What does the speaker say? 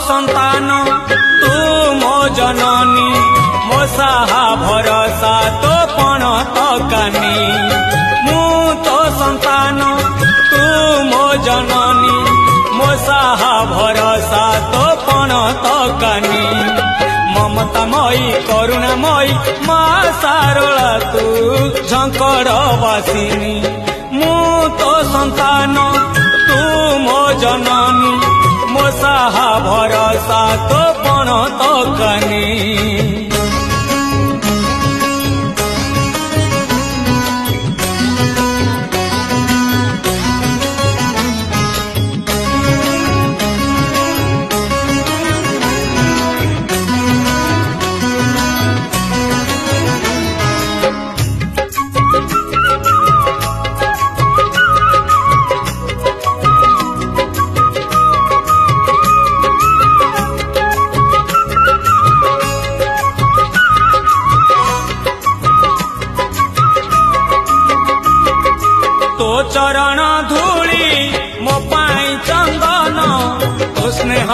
संतान तू मो जननी मो साहा भरोसा तो पण तकानी मु तो संतान तू मो जननी मो साहा भरोसा तो पण तकानी ममतामयी करुणामयी मा सारोला तू झंकड़ बासिनी मु तो संतान तू मो जननी मो साहा भरोसा तो पण तकानी। चरण धूली मो पाई चंदन तो स्नेह